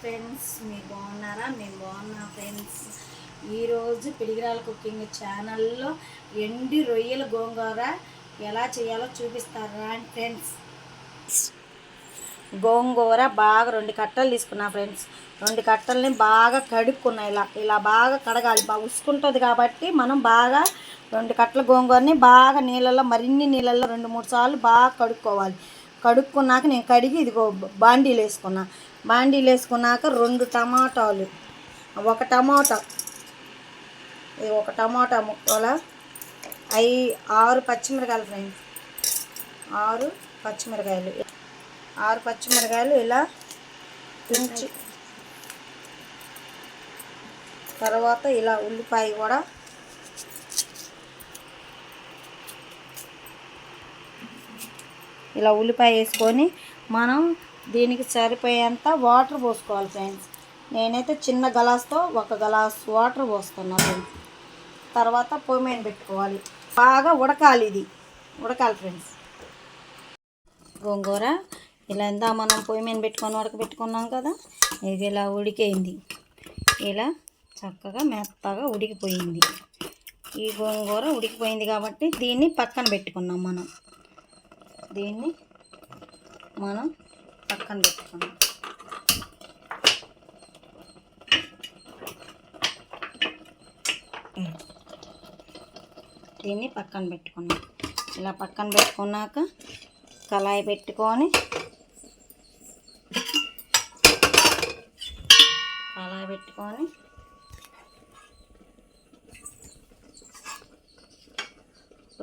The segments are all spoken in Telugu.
ఫ్రెండ్స్, మీరు బాగున్నారా? మేము బాగున్నాం ఫ్రెండ్స్. ఈరోజు పిడిగిరాల కుకింగ్ ఛానల్లో ఎండి రొయ్యల గోంగూర ఎలా చేయాలో చూపిస్తారా ఫ్రెండ్స్. గోంగూర బాగా 2 కట్టలు తీసుకున్నా ఫ్రెండ్స్. 2 కట్టల్ని బాగా కడుక్కున్నా. ఇలా బాగా కడగాలి. బాగా ఉసుకుంటుంది కాబట్టి మనం బాగా 2 కట్టల గోంగూరని బాగా నీళ్ళల్లో, మరిన్ని నీళ్ళల్లో 2-3 సార్లు బాగా కడుక్కోవాలి. కడుక్కున్నాక నేను కడిగి ఇదిగో బాండీలు వేసుకున్నా. బాండీలు వేసుకున్నాక 2 టమాటాలు, 1 టమాటా, 1 టమాటా ముక్కల 6 పచ్చిమిరకాయలు ఫ్రెండ్స్. 6 పచ్చిమిరకాయలు, 6 పచ్చిమిరకాయలు ఇలా తుంచి, తర్వాత ఇలా ఉల్లిపాయ కూడా ఇలా ఉల్లిపాయ వేసుకొని మనం దీనికి సరిపోయేంత వాటర్ పోసుకోవాలి ఫ్రెండ్స్. నేనైతే చిన్న గ్లాస్తో 1 గ్లాస్ వాటర్ పోస్తున్నాను ఫ్రెండ్స్. తర్వాత పొయ్యి మీద పెట్టుకోవాలి. బాగా ఉడకాలి, ఇది ఉడకాలి ఫ్రెండ్స్. గోంగూర ఇలా ఎంత మనం పొయ్యి మీద పెట్టుకొని ఉడకబెట్టుకున్నాం కదా, ఇది ఇలా ఉడికేయింది. ఇలా చక్కగా మెత్తగా ఉడికిపోయింది. ఈ గోంగూర ఉడికిపోయింది కాబట్టి దీన్ని పక్కన పెట్టుకున్నాం. దీన్ని మనం పక్కన పెట్టుకున్నాం. దీన్ని పక్కన పెట్టుకున్నాం. ఇలా పక్కన పెట్టుకున్నాక కళాయి పెట్టుకొని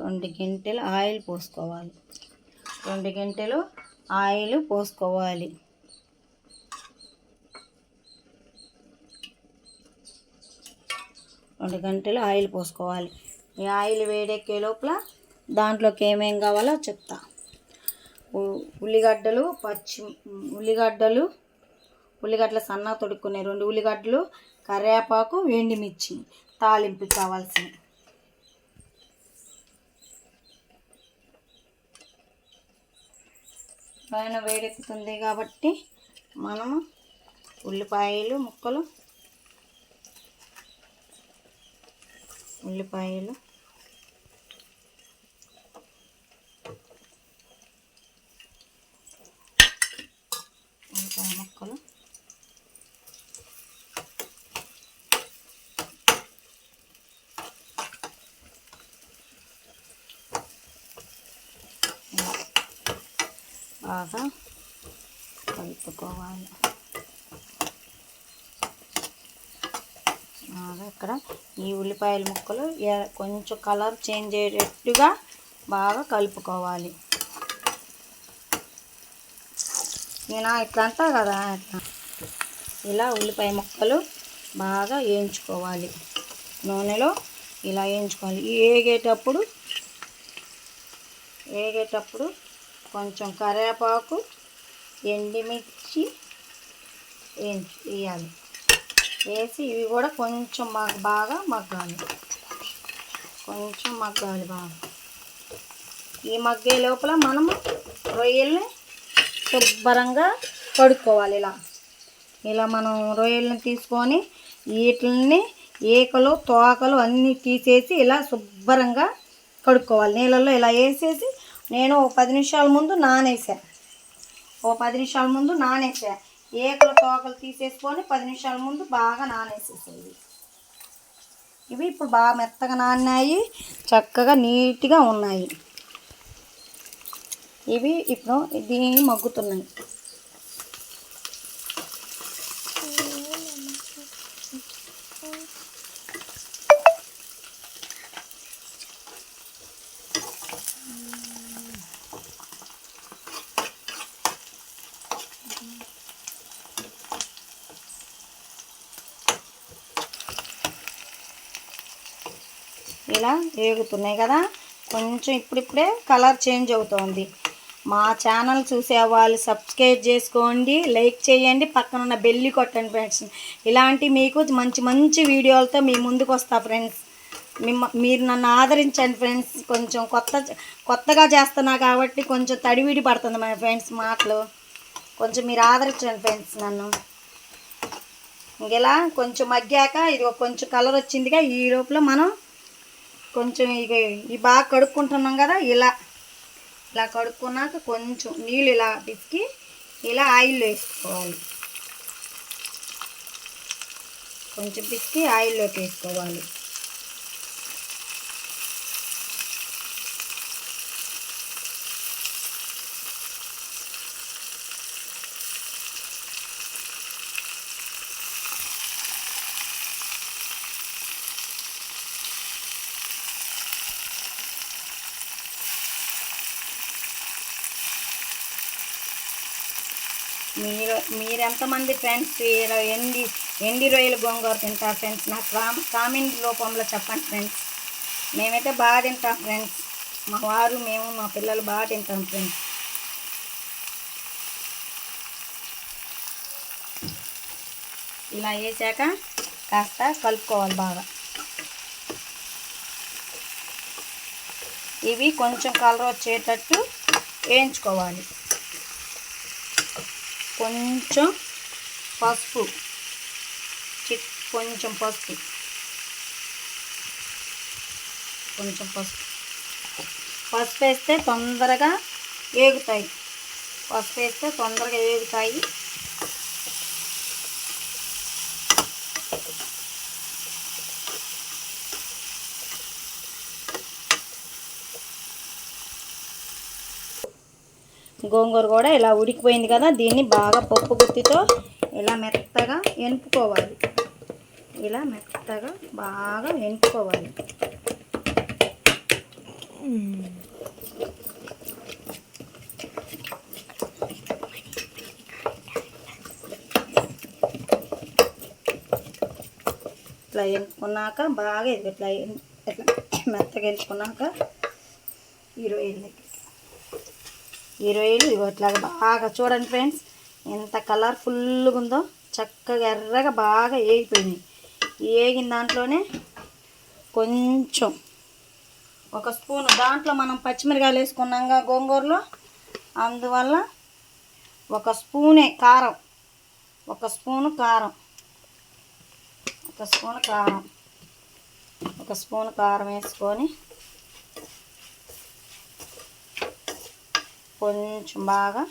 2 గంటెలు ఆయిల్ పోసుకోవాలి. 2 గంటెలు ఆయిల్ పోసుకోవాలి. ఈ ఆయిల్ వేడెక్కే లోపల దాంట్లోకి ఏమేం కావాలో చెప్తా. ఉల్లిగడ్డలు సన్నగా తొడుక్కునే 2 ఉల్లిగడ్డలు, కరివేపాకు, ఎండుమిర్చి తాలింపు కావాల్సినవి. పైన వేడెక్కుతుంది కాబట్టి మనము ఉల్లిపాయలు ముక్కలు బాగా కలుపుకోవాలి. ఇక్కడ ఈ ఉల్లిపాయల ముక్కలు కొంచెం కలర్ చేంజ్ అయ్యేటట్టుగా బాగా కలుపుకోవాలి. నేను ఇట్లా అంటా కదా, ఇలా ఉల్లిపాయ ముక్కలు బాగా వేయించుకోవాలి. నూనెలో ఇలా వేయించుకోవాలి. ఏగేటప్పుడు కొంచెం కరివేపాకు, ఎండుమిర్చి వేయాలి. వేసి ఇవి కూడా కొంచెం బాగా మగ్గాలి. బాగా ఈ మగ్గే లోపల మనము రొయ్యల్ని శుభ్రంగా కడుక్కోవాలి. ఇలా మనం రొయ్యల్ని తీసుకొని వీటిని ఏకలు తోకలు అన్నీ తీసేసి ఇలా శుభ్రంగా కడుక్కోవాలి. నీళ్ళల్లో ఇలా వేసేసి నేను 10 నిమిషాల ముందు నానేసా. 10 నిమిషాల ముందు నానేసా. ఏకలు తోకలు తీసేసుకొని 10 నిమిషాల ముందు బాగా నానేసేసేది. ఇవి ఇప్పుడు బాగా మెత్తగా నానాయి, చక్కగా నీట్గా ఉన్నాయి. ఇవి ఇప్పుడు దీన్ని మగ్గుతున్నాయి. ఇలా వేగుతున్నాయి కదా, కొంచెం ఇప్పుడిప్పుడే కలర్ చేంజ్ అవుతుంది. మా ఛానల్ చూసే వాళ్ళు సబ్స్క్రైబ్ చేసుకోండి, లైక్ చేయండి, పక్కన ఉన్న బెల్లి కొట్టండి ఫ్రెండ్స్. ఇలాంటి మీకు మంచి వీడియోలతో మీ ముందుకు వస్తా ఫ్రెండ్స్. మీరు నన్ను ఆదరించండి ఫ్రెండ్స్. కొంచెం కొత్తగా చేస్తున్నా కాబట్టి కొంచెం తడివిడి పడుతుంది మా ఫ్రెండ్స్ మాటలు. కొంచెం మీరు ఆదరించండి ఫ్రెండ్స్ నన్ను. ఇలా కొంచెం మగ్గాక ఇది కొంచెం కలర్ వచ్చిందిగా, ఈ లోపల మనం కొంచెం ఇవి బాగా కడుక్కుంటున్నాం కదా, ఇలా కడుక్కున్నాక కొంచెం నీళ్ళు ఇలా పిసికి ఇలా ఆయిల్లో వేసుకోవాలి. కొంచెం పిసికి ఆయిల్లోకి వేసుకోవాలి. మీరు ఎంతమంది ఫ్రెండ్స్ ఎండి రొయ్యల గోంగూర తింటారు ఫ్రెండ్స్? నాకు కామెంట్ రూపంలో చెప్పండి ఫ్రెండ్స్. మేమైతే బాగా తింటాం ఫ్రెండ్స్. మా వారు, మేము, మా పిల్లలు బాగా తింటాం ఫ్రెండ్స్. ఇలా వేసాక కాస్త కలుపుకోవాలి బాగా. ఇవి కొంచెం కలర్ వచ్చేటట్టు వేయించుకోవాలి. కొంచెం పసుపు, కొంచెం పసుపు వేస్తే తొందరగా వేగుతాయి. గోంగూర కూడా ఇలా ఉడికిపోయింది కదా, దీన్ని బాగా పప్పు గుత్తితో ఇలా మెత్తగా ఎనుపుకోవాలి. బాగా ఎనుపుకోవాలి. ఇట్లా ఎనుపుకున్నాక బాగా ఇట్లా మెత్తగా ఎనుపుకున్నాక ఈ రొయ్యలు ఇట్లా బాగా చూడండి ఫ్రెండ్స్, ఎంత కలర్ఫుల్గా ఉందో. చక్కగా ఎర్రగా బాగా వేగిపోయింది. వేగిన దాంట్లోనే కొంచెం ఒక స్పూను, దాంట్లో మనం పచ్చిమిరకాయలు వేసుకున్నాంగా గోంగూరలో, అందువల్ల ఒక స్పూను కారం వేసుకొని కొంచెం బాగా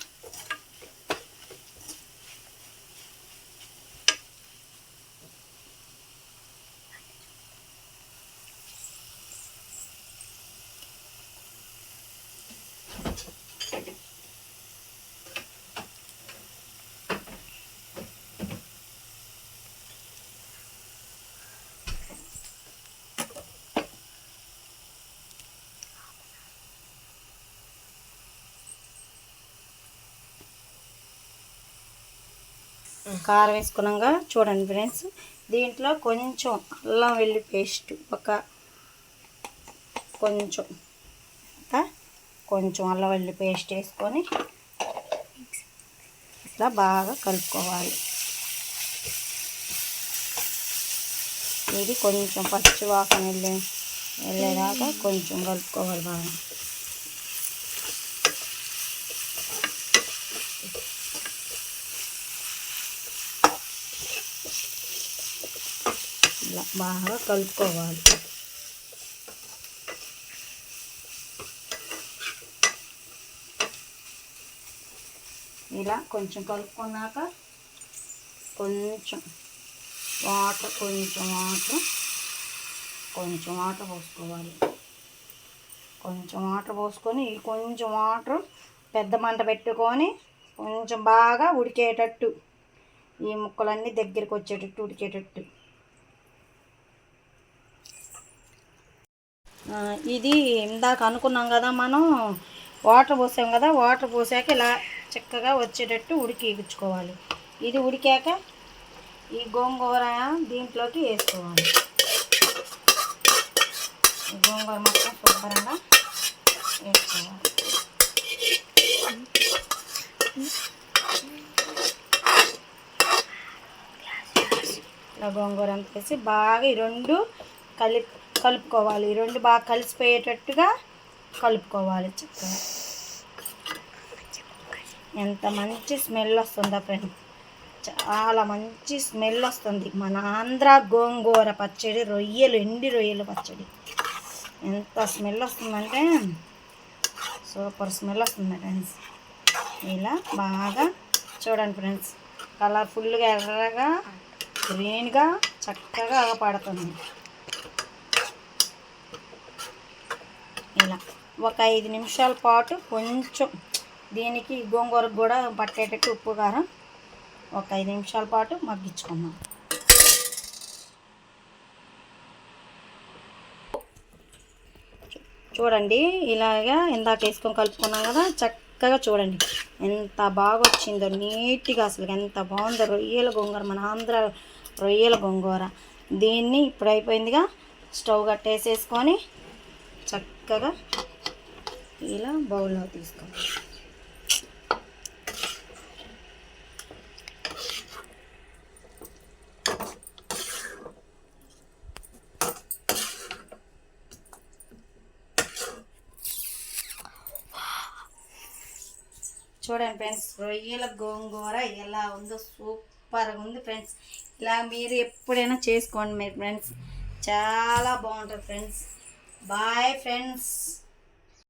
కారం వేసుకున్నాక చూడండి ఫ్రెండ్స్, దీంట్లో కొంచెం అల్లం వెల్లుల్లి పేస్ట్ కొంచెం అల్లం వెల్లుల్లి పేస్ట్ వేసుకొని ఇట్లా బాగా కలుపుకోవాలి. ఇది కొంచెం పచ్చి వాసన వెళ్ళేదాకా కొంచెం కలుపుకోవాలి బాగా. ఇలా బాగా కలుపుకోవాలి. ఇలా కొంచెం కలుపుకున్నాక కొంచెం వాటర్ పోసుకోవాలి. కొంచెం వాటర్ పోసుకొని కొంచెం వాటర్ పెద్ద మంట పెట్టుకొని కొంచెం బాగా ఉడికేటట్టు, ఈ ముక్కలన్నీ దగ్గరికి వచ్చేటట్టు ఉడికేటట్టు. ఇది ఇందాక అనుకున్నాం కదా, మనం వాటర్ పోసాం కదా, వాటర్ పోసాక ఇలా చక్కగా వచ్చేటట్టు ఉడికించుకోవాలి. ఇది ఉడికాక ఈ గోంగూర దీంట్లోకి వేసుకోవాలి. ఈ గోంగూర మొత్తం శుభ్రంగా వేసుకోవాలి. ఇలా గోంగూర అంత వేసి బాగా ఈ రెండు కలుపుకోవాలి. ఈ రెండు బాగా కలిసిపోయేటట్టుగా కలుపుకోవాలి చక్కగా. ఎంత మంచి స్మెల్ వస్తుందా ఫ్రెండ్స్. చాలా మంచి స్మెల్ వస్తుంది. మన ఆంధ్ర గోంగూర పచ్చడి, రొయ్యలు, ఎండి రొయ్యలు పచ్చడి ఎంత స్మెల్ వస్తుందంటే సూపర్ స్మెల్ వస్తుంది ఫ్రెండ్స్. ఇలా బాగా చూడండి ఫ్రెండ్స్, కలర్ఫుల్గా ఎర్రగా గ్రీన్గా చక్కగా పడుతుంది. ఇలా ఒక 5 నిమిషాల పాటు కొంచెం దీనికి గోంగూరకు కూడా పట్టేటట్టు ఉప్పు కారం ఒక 5 నిమిషాల పాటు మగ్గించుకున్నాం. చూడండి ఇలాగా ఇందాక వేసుకొని కలుపుకున్నాం కదా, చక్కగా చూడండి ఎంత బాగా వచ్చిందో నీట్గా, అసలు ఎంత బాగుందో రొయ్యల గోంగూర, మన ఆంధ్ర రొయ్యల గోంగూర. దీన్ని ఇప్పుడు అయిపోయిందిగా, స్టవ్ కట్టేసేసుకొని చక్కగా ఇలా బౌల్లో తీసుకోవాలి. చూడండి ఫ్రెండ్స్, రొయ్యల గోంగూర ఎలా ఉందో సూపర్గా ఉంది ఫ్రెండ్స్. ఇలా మీరు ఎప్పుడైనా చేసుకోండి మీరు ఫ్రెండ్స్, చాలా బాగుంటుంది ఫ్రెండ్స్. Bye friends.